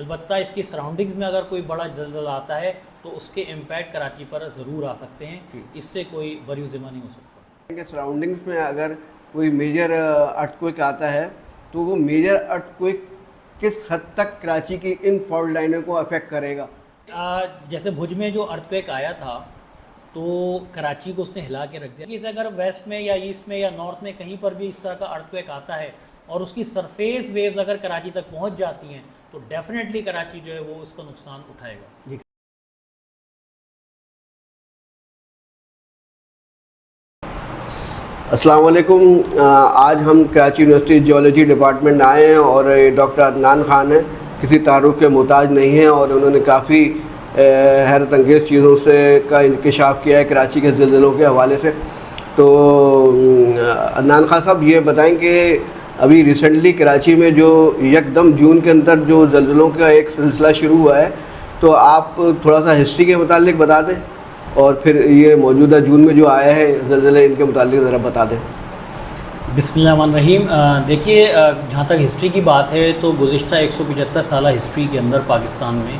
अलबत्ता इसकी सराउंडिंग्स में अगर कोई बड़ा ज़लज़ला आता है तो उसके इम्पैक्ट कराची पर ज़रूर आ सकते हैं, इससे कोई बरी-ज़िम्मा नहीं हो सकता। के सराउंडिंग्स में अगर कोई मेजर अर्थक्वेक आता है तो वो मेजर अर्थक्वेक किस हद तक कराची की इन फॉल्ट लाइनों को अफेक्ट करेगा? जैसे भुज में जो अर्थक्वेक आया था तो कराची को उसने हिला के रख दिया। इसे अगर वेस्ट में या ईस्ट में या नॉर्थ में कहीं पर भी इस तरह का अर्थक्वेक आता है और उसकी सरफेस वेव्स अगर कराची तक पहुंच जाती हैं तो डेफिनेटली कराची जो है वो उसका नुकसान उठाएगा। अस्सलाम वालेकुम। आज हम कराची यूनिवर्सिटी जियोलॉजी डिपार्टमेंट आए हैं और डॉक्टर अदनान ख़ान हैं, किसी तारुफ के मोहताज नहीं हैं और उन्होंने काफ़ी हैरत अंगेज़ चीज़ों से का इंकशाफ किया है कराची के ज़लज़लों के हवाले से। तो अदनान ख़ान साहब ये बताएं कि अभी रिसेंटली कराची में जो यकदम जून के अंदर जो ज़लज़लों का एक सिलसिला शुरू हुआ है, तो आप थोड़ा सा हिस्ट्री के मुतालिक बता दें और फिर ये मौजूदा जून में जो आया है ज़लज़ले, इनके मुतालिक ज़रा बता दें। बिस्मिल्लाहिर्रहमानिर्रहीम। देखिए, जहाँ तक हिस्ट्री की बात है तो गुज़िश्ता 175 साल हिस्ट्री के अंदर पाकिस्तान में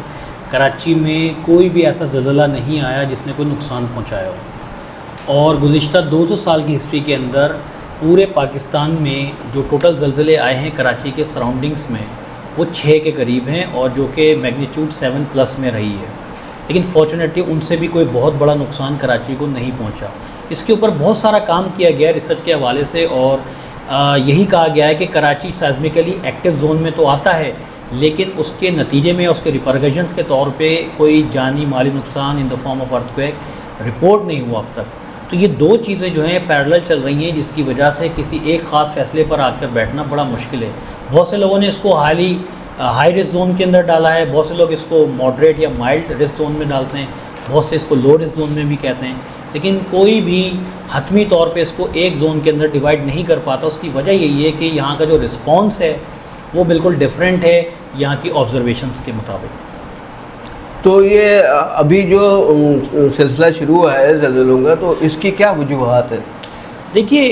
कराची में कोई भी ऐसा ज़लज़ला नहीं आया जिसने कोई नुकसान पहुँचाया हो। और गुज़िश्ता 200 साल की हिस्ट्री के अंदर पूरे पाकिस्तान में जो टोटल ज़लज़ले आए हैं कराची के सराउंडिंग्स में वो 6 के करीब हैं और जो कि मैग्नीट्यूड 7+ में रही है। लेकिन फॉर्चुनेटली उनसे भी कोई बहुत बड़ा नुकसान कराची को नहीं पहुंचा। इसके ऊपर बहुत सारा काम किया गया रिसर्च के हवाले से और यही कहा गया है कि कराची साइज़मिकली एक्टिव जोन में तो आता है लेकिन उसके नतीजे में उसके रिपरकशंस के तौर पे कोई जानी माली नुकसान in the form of earthquake report नहीं हुआ अब तक। तो ये दो चीज़ें जो हैं पैरेलल चल रही हैं जिसकी वजह से किसी एक ख़ास फैसले पर आकर बैठना बड़ा मुश्किल है। बहुत से लोगों ने इसको हाई रिस्क जोन के अंदर डाला है, बहुत से लोग इसको मॉडरेट या माइल्ड रिस्क जोन में डालते हैं, बहुत से इसको लो रिस्क जोन में भी कहते हैं, लेकिन कोई भी हतमी तौर पे इसको एक जोन के अंदर डिवाइड नहीं कर पाता। उसकी वजह यही है कि यहाँ का जो रिस्पॉन्स है वो बिल्कुल डिफरेंट है यहाँ की ऑब्जर्वेशंस के मुताबिक। तो ये अभी जो सिलसिला शुरू हुआ है ज़लज़लों का, तो इसकी क्या वजूहात है? देखिए,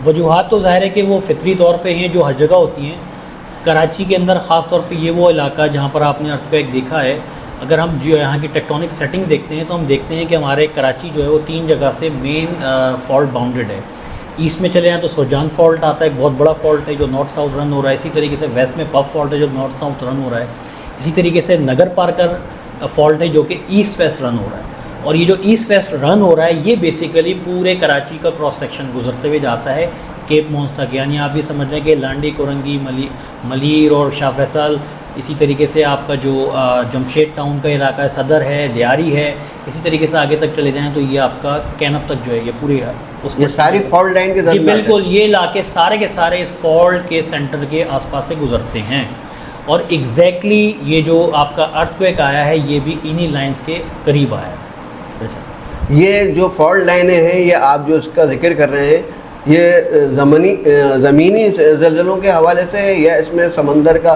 वजूहात तो ज़ाहिर है कि वो फितरी तौर पे हैं जो हर जगह होती हैं। कराची के अंदर ख़ास तौर पे ये वो इलाका जहाँ पर आपने अर्थक्वेक देखा है, अगर हम जो यहाँ की टेक्टोनिक सेटिंग देखते हैं तो हम देखते हैं कि हमारे कराची जो है वो 3 जगह से मेन फॉल्ट बाउंडेड है। ईस्ट में चले जाएँ तो सुरजान फॉल्ट आता है, एक बहुत बड़ा फॉल्ट है जो नॉर्थ साउथ रन हो रहा है। इसी तरीके से वेस्ट में पफ फॉल्ट है जो नॉर्थ साउथ रन हो रहा है। इसी तरीके से नगर पार्कर फॉल्ट है जो कि ईस्ट वेस्ट रन हो रहा है। और ये जो ईस्ट वेस्ट रन हो रहा है ये बेसिकली पूरे कराची का क्रॉस सेक्शन गुजरते हुए जाता है केप मौज तक। यानी आप भी समझ रहे हैं कि लांडी, कोरंगी, मलीर और शाह फैसल, इसी तरीके से आपका जो जमशेद टाउन का इलाका है, सदर है, लियारी है, इसी तरीके से आगे तक चले जाएं तो ये आपका कैनप तक जो है ये पूरी ये सारी फॉल्ट लाइन के जी बिल्कुल, ये इलाके सारे के सारे इस फॉल्ट के सेंटर के आसपास से गुजरते हैं। और एग्जैक्टली ये जो आपका अर्थक्वेक आया है ये भी इन्हीं लाइन्स के करीब आया है। ये जो फॉल्ट लाइनें हैं, ये आप जो इसका जिक्र कर रहे हैं, ये ज़मीनी ज़लज़लों के हवाले से या इसमें समंदर का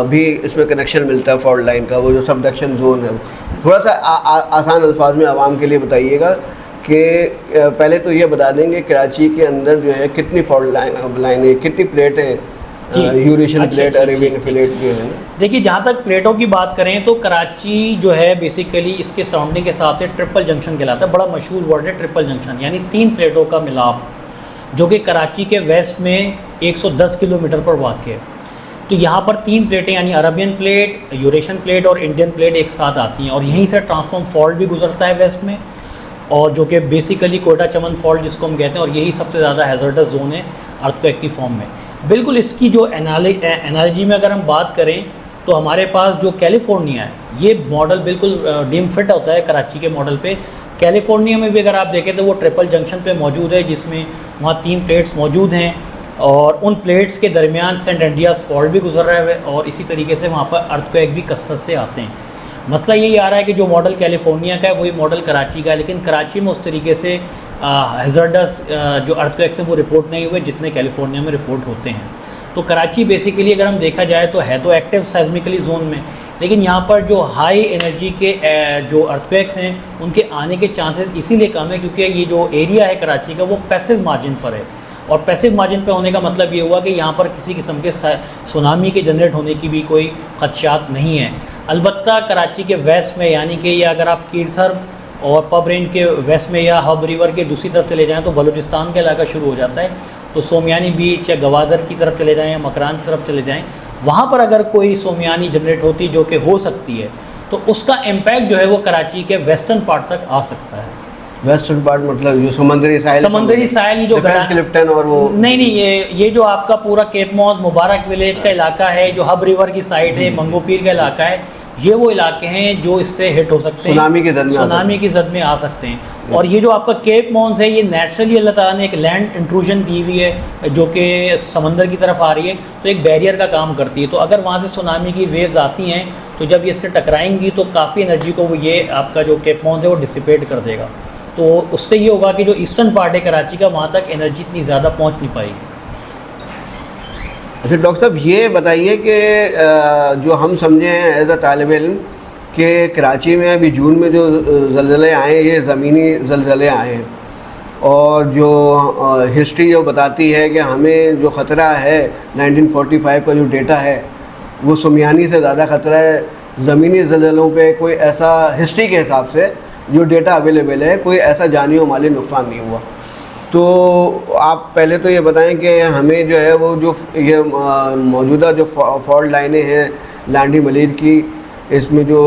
भी इसमें कनेक्शन मिलता है फॉल्ट लाइन का? वो जो सबडक्शन जोन है, थोड़ा सा आसान अल्फाज में आवाम के लिए बताइएगा कि पहले तो ये बता देंगे कराची के अंदर जो है कितनी फॉल्ट लाइनें, कितनी प्लेटें, यूरेशियन प्लेट, अरेबियन प्लेट जो है ना। देखिए, जहाँ तक प्लेटों की बात करें तो कराची जो है बेसिकली इसके सराउंडिंग के हिसाब से ट्रिपल जंक्शन कहलाता है। बड़ा मशहूर वर्ड है ट्रिपल जंक्शन, यानी 3 प्लेटों का मिलाप जो कि कराची के वेस्ट में 110 किलोमीटर पर वाक़ है। तो यहाँ पर 3 प्लेटें यानी अरबियन प्लेट, यूरेशियन प्लेट और इंडियन प्लेट एक साथ आती हैं और यहीं से ट्रांसफॉर्म फॉल्ट भी गुजरता है वेस्ट में, और जो कि बेसिकली कोयटा चमन फॉल्ट जिसको हम कहते हैं, और यही सबसे ज़्यादा हैज़र्डस जोन है अर्थक्वेक की फॉर्म में। बिल्कुल इसकी जो एनालॉजी में अगर हम बात करें तो हमारे पास जो कैलिफोर्निया है ये मॉडल बिल्कुल डीम फिट होता है कराची के मॉडल पे। कैलिफोर्निया में भी अगर आप देखें तो वो ट्रिपल जंक्शन पे मौजूद है जिसमें वहाँ 3 प्लेट्स मौजूद हैं और उन प्लेट्स के दरमियान सेंट एंड्रियास फॉल्ट भी गुजर रहा है और इसी तरीके से वहाँ पर अर्थक्वेक भी कसरत से आते हैं। मसला यही आ रहा है कि जो मॉडल कैलिफोर्निया का है वही मॉडल कराची का है, लेकिन कराची में उस तरीके से हैज़र्डस जो अर्थक्वेक्स हैं वो रिपोर्ट नहीं हुए जितने कैलिफोर्निया में रिपोर्ट होते हैं। तो कराची बेसिकली अगर हम देखा जाए तो है तो एक्टिव साइज़मिकली जोन में, लेकिन यहाँ पर जो हाई एनर्जी के जो अर्थक्वेक्स हैं उनके आने के चांसेस इसीलिए कम है क्योंकि ये जो एरिया है कराची का वो पैसिव मार्जिन पर है। और पैसिव मार्जिन पे होने का मतलब ये हुआ कि यहाँ पर किसी किस्म के सुनामी के जनरेट होने की भी कोई खदशात नहीं है। अलबत्ता कराची के वेस्ट में, यानी कि या अगर आप कीरथर और पब रेंज के वेस्ट में या हब रिवर के दूसरी तरफ चले जाएँ तो बलूचिस्तान का इलाका शुरू हो जाता है, तो सोमियानी बीच या गवादर की तरफ चले जाएँ या मकरान की तरफ चले जाएँ, वहाँ पर अगर कोई सोमियानी जनरेट होती जो कि हो सकती है तो उसका इम्पैक्ट जो है वो कराची के वेस्टर्न पार्ट तक आ सकता है। वेस्टर्न पार्ट मतलब जो समुद्री साहिल जो क्लिफ्टन और वो नहीं, ये जो आपका पूरा केप मौत मुबारक विलेज का इलाका है, जो हब रिवर की साइड है, मंगो पीर का इलाका है, ये वो इलाके हैं जो इससे हिट हो सकते हैं, सुनामी की जद में आ सकते हैं। और ये जो आपका केप मॉन्स है, ये नेचुरली अल्लाह ताला ने एक लैंड इंट्रूजन दी हुई है जो कि समंदर की तरफ आ रही है, तो एक बैरियर का काम करती है। तो अगर वहाँ से सुनामी की वेव्स आती हैं तो जब ये इससे टकराएंगी तो काफ़ी एनर्जी को वो ये आपका जो केप मॉन्स है वो डिसिपेट कर देगा। तो उससे ये होगा कि जो ईस्टर्न पार्ट है कराची का, वहाँ तक एनर्जी इतनी ज़्यादा पहुँच नहीं पाएगी। अच्छा डॉक्टर साहब, ये बताइए कि जो हम समझे हैं एज अ तालिब इल्म कि कराची में अभी जून में जो ज़लज़ले आए, ये ज़मीनी ज़लज़ले आए हैं, और जो हिस्ट्री जो बताती है कि हमें जो ख़तरा है 1945 का जो डेटा है वो सुमियानी से ज़्यादा ख़तरा है। ज़मीनी ज़लज़लों पे कोई ऐसा हिस्ट्री के हिसाब से जो डेटा अवेलेबल है, कोई ऐसा जानी और माली नुकसान नहीं हुआ। तो आप पहले तो ये बताएं कि हमें जो है वो जो ये मौजूदा जो फॉल्ट लाइनें हैं लांडी मलीर की, इसमें जो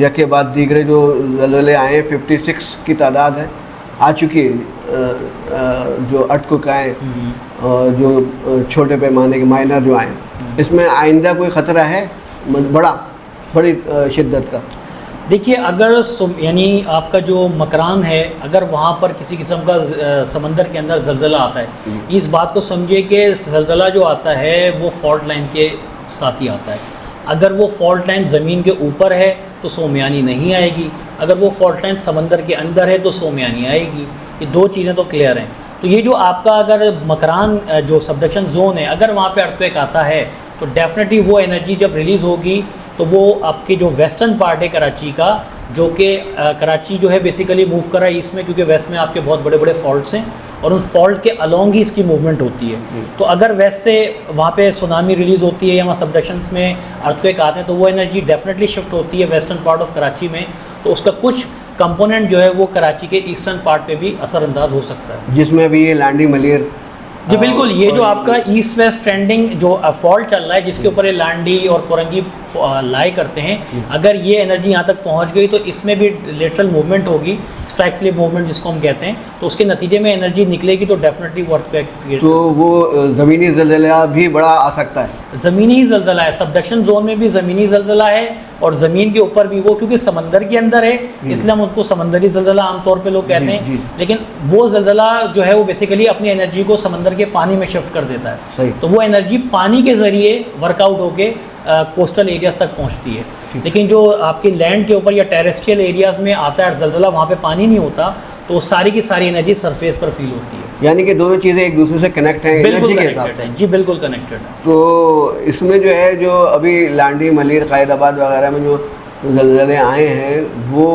यके बाद दीगरे जो ज़लज़ले आए हैं 56 की तादाद है आ चुकी है, जो अटकुकाएँ जो छोटे पैमाने के माइनर जो आए, इसमें आइंदा कोई ख़तरा है बड़ी शिद्दत का? देखिए, अगर यानी आपका जो मकरान है, अगर वहाँ पर किसी किस्म का समंदर के अंदर ज़लज़ला आता है, इस बात को समझिए कि ज़लज़ला जो आता है वो फॉल्ट लाइन के साथ ही आता है। अगर वो फॉल्ट लाइन ज़मीन के ऊपर है तो सोमियानी नहीं आएगी, अगर वो फॉल्ट लाइन समंदर के अंदर है तो सोमियानी आएगी। ये दो चीज़ें तो क्लियर हैं। तो ये जो आपका अगर मकरान जो सबडक्शन जोन है, अगर वहाँ पे अर्थक्वेक आता है तो डेफिनेटली वो एनर्जी जब रिलीज़ होगी तो वो आपके जो वेस्टर्न पार्ट है कराची का, जो कि कराची जो है बेसिकली मूव कर रहा है ईस्ट में, क्योंकि वेस्ट में आपके बहुत बड़े बड़े फॉल्ट्स हैं और उन फॉल्ट के अलॉन्ग ही इसकी मूवमेंट होती है। तो अगर वेस्ट से वहाँ पे सुनामी रिलीज़ होती है या वहाँ सबडक्शंस में अर्थक्वेक आते हैं तो वो एनर्जी डेफिनेटली शिफ्ट होती है वेस्टर्न पार्ट ऑफ कराची में, तो उसका कुछ कंपोनेंट जो है वो कराची के ईस्टर्न पार्ट पे भी असरअंदाज हो सकता है, जिसमें अभी ये लांडी मलीर जी बिल्कुल। ये जो आपका ईस्ट वेस्ट ट्रेंडिंग जो फॉल्ट चल रहा है, जिसके ऊपर ये लांडी और कोरंगी लाई करते हैं, अगर ये एनर्जी यहाँ तक पहुँच गई तो इसमें भी लेटरल मूवमेंट होगी, स्ट्राइक स्लिप मूवमेंट जिसको हम कहते हैं, तो उसके नतीजे में एनर्जी निकलेगी तो डेफिनेटली वो अर्थक्वेक क्रिएट। तो वो ज़मीनी ज़लज़ला भी बड़ा आ सकता है। ज़मीनी ही ज़लज़ला है, सबडक्शन जोन में भी ज़मीनी ज़लज़ला है और ज़मीन के ऊपर भी वो, क्योंकि समंदर के अंदर है इसलिए हम उसको समंदरी ज़लज़ला आमतौर पे लोग कहते हैं, लेकिन वो ज़लज़ला जो है वो बेसिकली अपनी एनर्जी को समंदर के पानी में शिफ्ट कर देता है। सही। तो वो एनर्जी पानी के ज़रिए वर्कआउट होके कोस्टल एरियाज़ तक पहुँचती है, लेकिन जो आपके लैंड के ऊपर या टेरेस्ट्रियल एरियाज़ में आता है ज़लज़ला, वहाँ पे पानी नहीं होता, तो सारी की सारी एनर्जी सरफेस पर फील होती है। यानी कि दोनों चीज़ें एक दूसरे से कनेक्ट हैं एनर्जी के हिसाब से। जी बिल्कुल कनेक्टेड है। तो इसमें जो है जो अभी लांडी मलीर क़ायदाबाद वगैरह में जो ज़लज़ले आए हैं वो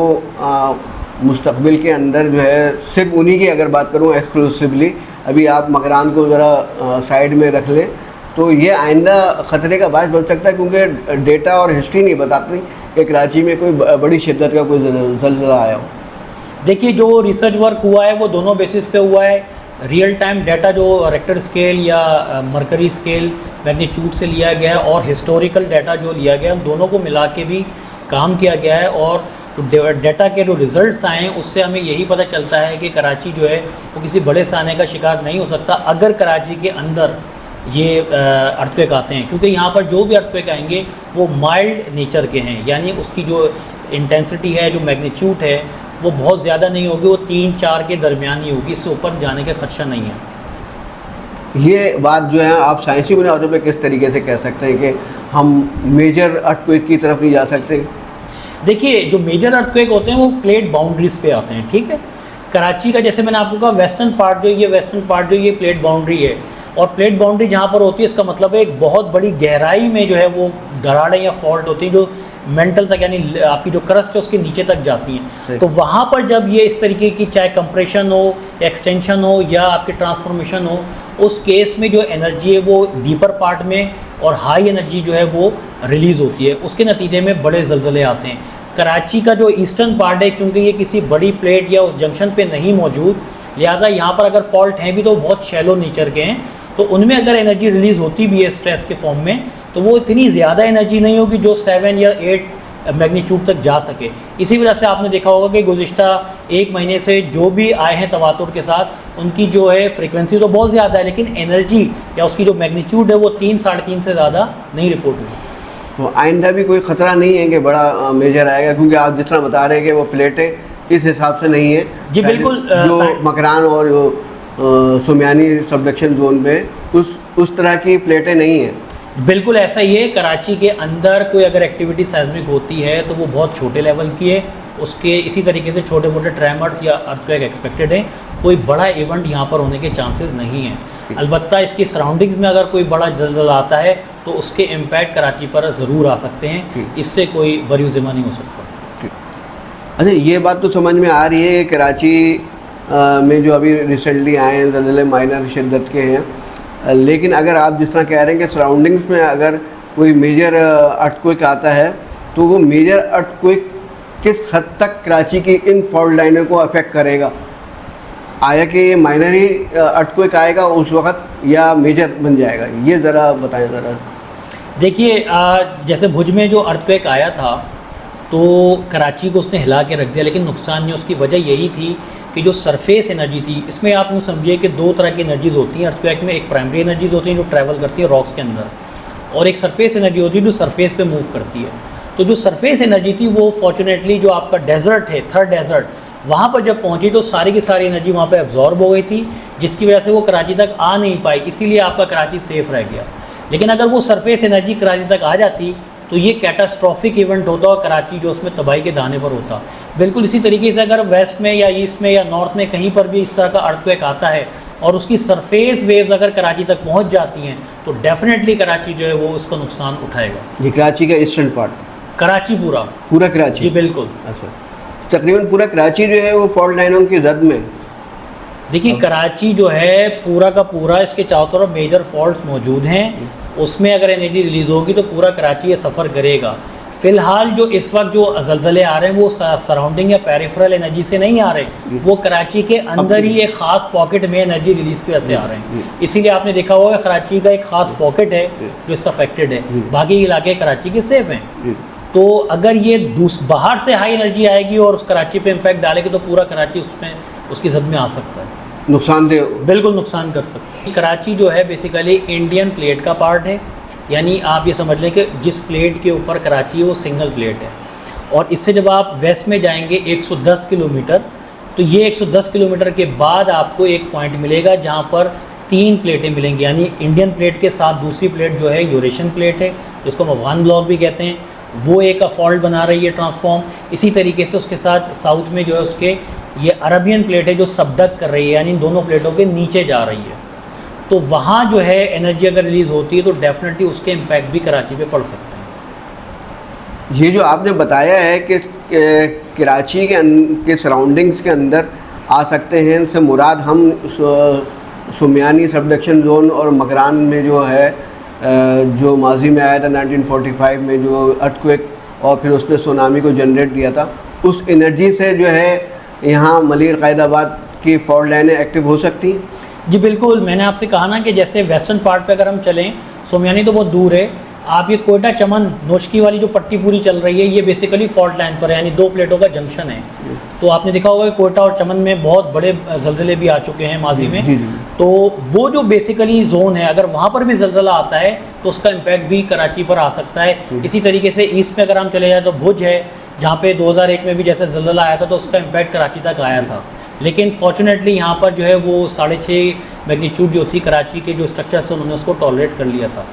मुस्तक़बिल के अंदर जो है सिर्फ उन्हीं की अगर बात करूँ एक्सक्लूसिवली, अभी आप मकरान को ज़रा साइड में रख लें, तो ये आइंदा ख़तरे का बायस बन सकता है, क्योंकि डेटा और हिस्ट्री नहीं बताती कि कराची में कोई बड़ी शिद्दत का कोई ज़लज़ला आया हो। देखिए, जो रिसर्च वर्क हुआ है वो दोनों बेसिस पे हुआ है। रियल टाइम डाटा जो रेक्टर स्केल या मरकरी स्केल मैग्नीट्यूड से लिया गया है और हिस्टोरिकल डाटा जो लिया गया है, उन दोनों को मिला के भी काम किया गया है, और डाटा के जो रिज़ल्ट्स आए हैं उससे हमें यही पता चलता है कि कराची जो है वो किसी बड़े साने का शिकार नहीं हो सकता अगर कराची के अंदर ये अर्थक्वेक आते हैं, क्योंकि यहाँ पर जो भी अर्थक्वेक आएंगे वो माइल्ड नेचर के हैं, यानी उसकी जो इंटेंसिटी है, जो मैग्नीट्यूड है, वो बहुत ज़्यादा नहीं होगी, वो 3-4 के दरमियान ही होगी, इससे ऊपर जाने का खदशा नहीं है। ये बात जो है आप साइंसी बुनियादों पे किस तरीके से कह सकते हैं कि हम मेजर अर्थक्वेक की तरफ नहीं जा सकते? देखिए, जो मेजर अर्थक्वेक होते हैं वो प्लेट बाउंड्रीज पे आते हैं, ठीक है। कराची का जैसे मैंने आपको कहा वेस्टर्न पार्ट जो ये प्लेट बाउंड्री है, और प्लेट बाउंड्री जहाँ पर होती है इसका मतलब है एक बहुत बड़ी गहराई में जो है वो दरारें या फॉल्ट होती है जो मेंटल तक, यानी आपकी जो क्रस्ट है उसके नीचे तक जाती हैं। सही। तो वहाँ पर जब ये इस तरीके की चाहे कंप्रेशन हो, एक्सटेंशन हो या आपकी ट्रांसफॉर्मेशन हो, उस केस में जो एनर्जी है वो डीपर पार्ट में और हाई एनर्जी जो है वो रिलीज़ होती है, उसके नतीजे में बड़े ज़लज़ले आते हैं। कराची का जो ईस्टर्न पार्ट है, क्योंकि ये किसी बड़ी प्लेट या उस जंक्शन पे नहीं मौजूद, लिहाजा यहाँ पर अगर फॉल्ट हैं भी तो बहुत शैलो नेचर के हैं, तो उनमें अगर एनर्जी रिलीज़ होती भी है स्ट्रेस के फॉर्म में, तो वो इतनी ज़्यादा एनर्जी नहीं होगी जो 7 या 8 मैग्नीट्यूड तक जा सके। इसी वजह से आपने देखा होगा कि गुज़िश्ता 1 महीने से जो भी आए हैं तवातुर के साथ, उनकी जो है फ्रीक्वेंसी तो बहुत ज़्यादा है, लेकिन एनर्जी या उसकी जो मैग्नीट्यूड है वो 3 साढ़े 3 से ज़्यादा नहीं रिपोर्ट हुई। तो आइंदा भी कोई ख़तरा नहीं है कि बड़ा मेजर आएगा, क्योंकि आप जिस तरह बता रहे हैं कि वो प्लेटें इस हिसाब से नहीं है। जी बिल्कुल। जो मकरान और जो सुमियानी सबडक्शन जोन पे उस तरह की प्लेटें नहीं हैं। बिल्कुल ऐसा ही है। कराची के अंदर कोई अगर एक्टिविटी साइज़मिक होती है तो वो बहुत छोटे लेवल की है, उसके इसी तरीके से छोटे मोटे ट्रेमर्स या अर्थक्वेक एक्सपेक्टेड है। कोई बड़ा इवेंट यहाँ पर होने के चांसेस नहीं हैं। अलबत्ता इसकी सराउंडिंग्स में अगर कोई बड़ा जलजला आता है तो उसके इम्पैक्ट कराची पर ज़रूर आ सकते हैं, इससे कोई बरीज़िमा नहीं हो सकता। अच्छा, ये बात तो समझ में आ रही है कि कराची में जो अभी रिसेंटली आए हैं ज़लज़ले माइनर शिद्दत के हैं, लेकिन अगर आप जिस तरह कह रहे हैं कि सराउंडिंग्स में अगर कोई मेजर अर्थक्वेक आता है तो वो मेजर अर्थक्वेक किस हद तक कराची की इन फॉल्ट लाइनों को अफेक्ट करेगा? आया कि ये माइनर ही अर्थक्वेक आएगा उस वक्त या मेजर बन जाएगा, ये ज़रा बताएं ज़रा। देखिए, जैसे भुज में जो अर्थक्वेक आया था तो कराची को उसने हिला के रख दिया, लेकिन नुकसान नहीं, उसकी वजह यही थी कि जो सरफेस एनर्जी थी, इसमें आप यूँ समझिए कि 2 तरह की एनर्जीज़ होती हैं अर्थक्वेक में। एक प्राइमरी एनर्जीज़ होती हैं जो ट्रैवल करती है रॉक्स के अंदर, और एक सरफेस एनर्जी होती है जो सरफेस पे मूव करती है। तो जो सरफेस एनर्जी थी वो फॉर्चुनेटली जो आपका डेजर्ट है, थर्ड डेजर्ट, वहाँ पर जब पहुँची तो सारी की सारी एनर्जी वहाँ पर एब्जॉर्ब हो गई थी, जिसकी वजह से वो कराची तक आ नहीं पाई, इसीलिए आपका कराची सेफ़ रह गया। लेकिन अगर वो सरफेस एनर्जी कराची तक आ जाती तो ये कैटास्ट्रॉफिक इवेंट होता और कराची जो उसमें तबाही के दाने पर होता। बिल्कुल इसी तरीके से अगर वेस्ट में या ईस्ट में या नॉर्थ में कहीं पर भी इस तरह का अर्थक्वेक आता है और उसकी सरफेस वेव्स अगर कराची तक पहुंच जाती हैं तो डेफिनेटली कराची जो है वो उसका नुकसान उठाएगा। ये कराची का ईस्टर्न पार्ट, कराची पूरा कराची? जी बिल्कुल। अच्छा, तकरीबन पूरा कराची जो है वो फॉल्ट लाइनों की जद में। देखिए, कराची जो है पूरा का पूरा, इसके चारों तरफ मेजर फॉल्ट्स मौजूद हैं, उसमें अगर एनर्जी रिलीज़ होगी तो पूरा कराची ये सफ़र करेगा। फ़िलहाल जो इस वक्त जो ज़लज़ले आ रहे हैं वो सराउंडिंग या पेरिफेरल एनर्जी से नहीं आ रहे, वो कराची के अंदर ही एक ख़ास पॉकेट में एनर्जी रिलीज़ की वजह से आ रहे हैं। इसीलिए आपने देखा होगा कराची का एक ख़ास पॉकेट है जो इससे अफेक्टेड है, बाकी इलाके कराची के सेफ़ हैं। तो अगर ये बाहर से हाई एनर्जी आएगी और उस कराची पे इम्पैक्ट डालेगी तो पूरा कराची उसमें उसकी जद में आ सकता है, नुकसानदेह, बिल्कुल नुकसान कर सकते हैं। कराची जो है बेसिकली इंडियन प्लेट का पार्ट है, यानी आप ये समझ लें कि जिस प्लेट के ऊपर कराची है वो सिंगल प्लेट है। और इससे जब आप वेस्ट में जाएंगे 110 किलोमीटर, तो ये 110 किलोमीटर के बाद आपको एक पॉइंट मिलेगा जहाँ पर 3 प्लेटें मिलेंगी, यानी इंडियन प्लेट के साथ दूसरी प्लेट जो है यूरेशियन प्लेट है, जिसको हम अफगान ब्लॉक भी कहते हैं, वो एक फॉल्ट बना रही है ट्रांसफॉर्म। इसी तरीके से उसके साथ साउथ में जो है उसके ये अरबियन प्लेट है जो सबडक कर रही है, यानी इन दोनों प्लेटों के नीचे जा रही है। तो वहाँ जो है एनर्जी अगर रिलीज़ होती है तो डेफिनेटली उसके इम्पैक्ट भी कराची पे पड़ सकते हैं। ये जो आपने बताया है कि कराची के सराउंडिंग्स के अंदर आ सकते हैं, इनसे मुराद हम सुमियानी सबडक्शन जोन और मकरान में जो है जो माजी में आया था 1945 में जो अर्थक्वेक और फिर उसने सुनामी को जनरेट किया था, उस एनर्जी से जो है यहाँ मलिर क़ायदाबाद की फॉल्ट लाइनें एक्टिव हो सकती हैं? जी बिल्कुल, मैंने आपसे कहा ना कि जैसे वेस्टर्न पार्ट पे अगर हम चलें, सोमियानी तो बहुत दूर है, आप ये कोयटा चमन नोशकी वाली जो पट्टी पूरी चल रही है ये बेसिकली फॉल्ट लाइन पर है, यानी 2 प्लेटों का जंक्शन है। तो आपने देखा होगा कि कोयटा और चमन में बहुत बड़े जलजले भी आ चुके हैं माजी में। जी। तो वो जो बेसिकली जोन है, अगर वहाँ पर भी जलजला आता है तो उसका इम्पैक्ट भी कराची पर आ सकता है। इसी तरीके से ईस्ट में अगर हम चले जाए तो भुज है, जहाँ पे 2001 में भी जैसे जलजला आया था तो उसका इम्पैक्ट कराची तक आया था, लेकिन फॉर्चुनेटली यहाँ पर जो है वो 6.5 मैग्नीट्यूड जो थी कराची के जो स्ट्रक्चर्स थे उन्होंने उसको टॉलरेट कर लिया था।